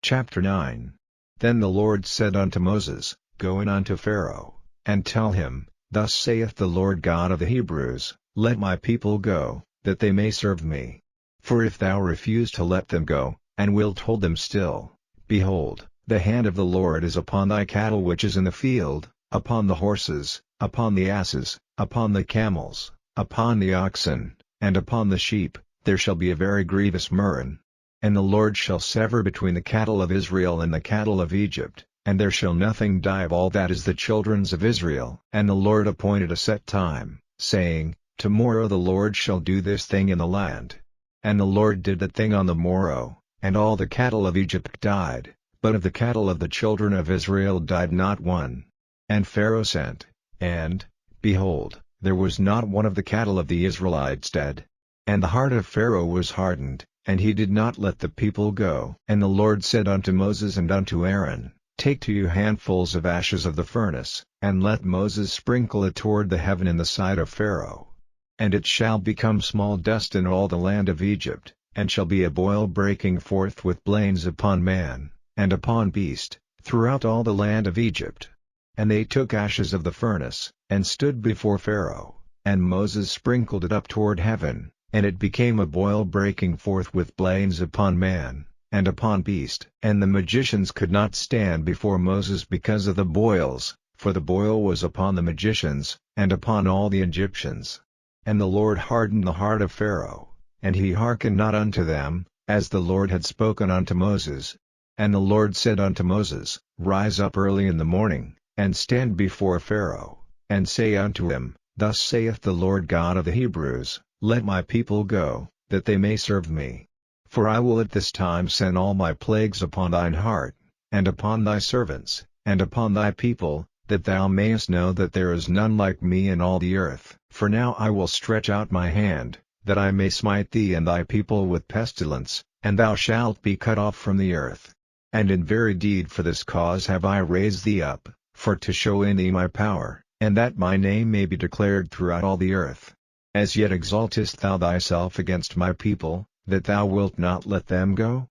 Chapter 9. Then the Lord said unto Moses, Go in unto Pharaoh, and tell him, Thus saith the Lord God of the Hebrews, Let my people go, that they may serve me. For if thou refuse to let them go, and wilt hold them still, behold, the hand of the Lord is upon thy cattle which is in the field, upon the horses, upon the asses, upon the camels, upon the oxen, and upon the sheep, there shall be a very grievous murrain. And the Lord shall sever between the cattle of Israel and the cattle of Egypt, and there shall nothing die of all that is the children's of Israel. And the Lord appointed a set time, saying, Tomorrow the Lord shall do this thing in the land. And the Lord did that thing on the morrow, and all the cattle of Egypt died, but of the cattle of the children of Israel died not one. And Pharaoh sent, and, behold, there was not one of the cattle of the Israelites dead. And the heart of Pharaoh was hardened, and he did not let the people go. And the Lord said unto Moses and unto Aaron, Take to you handfuls of ashes of the furnace, and let Moses sprinkle it toward the heaven in the sight of Pharaoh. And it shall become small dust in all the land of Egypt, and shall be a boil breaking forth with blains upon man, and upon beast, throughout all the land of Egypt. And they took ashes of the furnace, and stood before Pharaoh, and Moses sprinkled it up toward heaven. And it became a boil breaking forth with blains upon man, and upon beast. And the magicians could not stand before Moses because of the boils, for the boil was upon the magicians, and upon all the Egyptians. And the Lord hardened the heart of Pharaoh, and he hearkened not unto them, as the Lord had spoken unto Moses. And the Lord said unto Moses, Rise up early in the morning, and stand before Pharaoh, and say unto him, Thus saith the Lord God of the Hebrews, Let my people go, that they may serve me. For I will at this time send all my plagues upon thine heart, and upon thy servants, and upon thy people, that thou mayest know that there is none like me in all the earth. For now I will stretch out my hand, that I may smite thee and thy people with pestilence, and thou shalt be cut off from the earth. And in very deed for this cause have I raised thee up, for to show in thee my power, and that my name may be declared throughout all the earth. As yet exaltest thou thyself against my people, that thou wilt not let them go?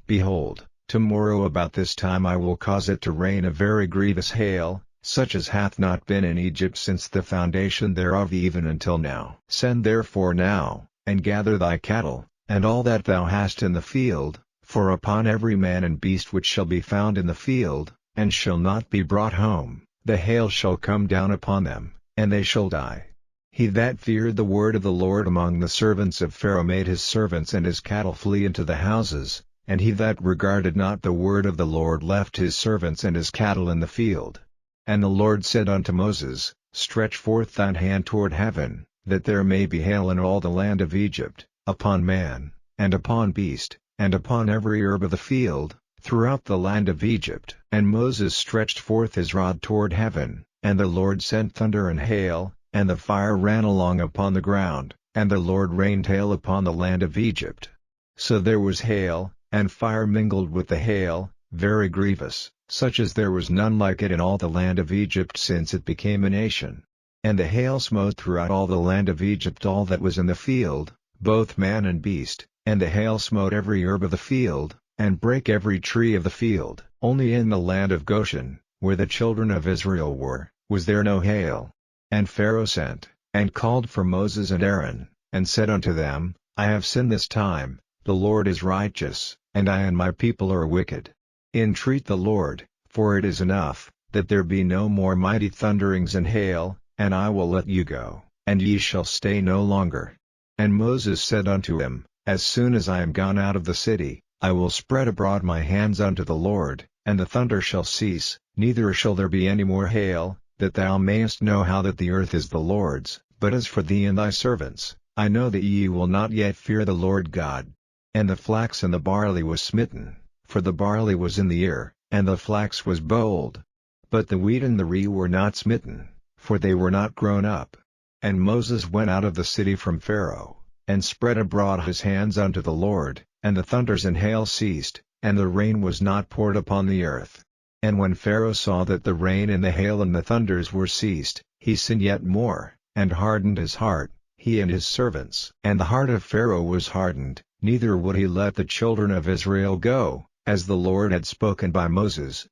Behold, tomorrow about this time I will cause it to rain a very grievous hail, such as hath not been in Egypt since the foundation thereof even until now. Send therefore now, and gather thy cattle, and all that thou hast in the field, for upon every man and beast which shall be found in the field, and shall not be brought home, the hail shall come down upon them, and they shall die. He that feared the word of the Lord among the servants of Pharaoh made his servants and his cattle flee into the houses, and he that regarded not the word of the Lord left his servants and his cattle in the field. And the Lord said unto Moses, Stretch forth thine hand toward heaven, that there may be hail in all the land of Egypt, upon man, and upon beast, and upon every herb of the field, throughout the land of Egypt. And Moses stretched forth his rod toward heaven, and the Lord sent thunder and hail, and the fire ran along upon the ground, and the Lord rained hail upon the land of Egypt. So there was hail, and fire mingled with the hail, very grievous, such as there was none like it in all the land of Egypt since it became a nation. And the hail smote throughout all the land of Egypt all that was in the field, both man and beast, and the hail smote every herb of the field, and brake every tree of the field. Only in the land of Goshen, where the children of Israel were, was there no hail. And Pharaoh sent, and called for Moses and Aaron, and said unto them, I have sinned this time, the Lord is righteous, and I and my people are wicked. Entreat the Lord, for it is enough, that there be no more mighty thunderings and hail, and I will let you go, and ye shall stay no longer. And Moses said unto him, As soon as I am gone out of the city, I will spread abroad my hands unto the Lord, and the thunder shall cease, neither shall there be any more hail, that thou mayest know how that the earth is the Lord's. But as for thee and thy servants, I know that ye will not yet fear the Lord God. And the flax and the barley was smitten, for the barley was in the ear, and the flax was bold. But the wheat and the rye were not smitten, for they were not grown up. And Moses went out of the city from Pharaoh, and spread abroad his hands unto the Lord, and the thunders and hail ceased, and the rain was not poured upon the earth. And when Pharaoh saw that the rain and the hail and the thunders were ceased, he sinned yet more, and hardened his heart, he and his servants. And the heart of Pharaoh was hardened, neither would he let the children of Israel go, as the Lord had spoken by Moses,